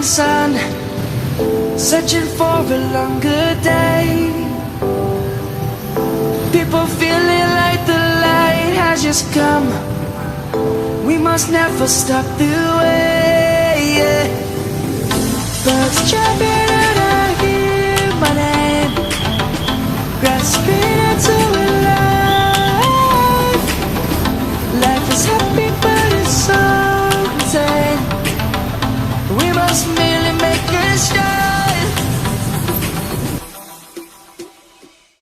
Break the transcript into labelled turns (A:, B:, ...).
A: morning sun, searching for a longer day. People feeling like the light has just come. We must never stop the way, yeah. Birds chirping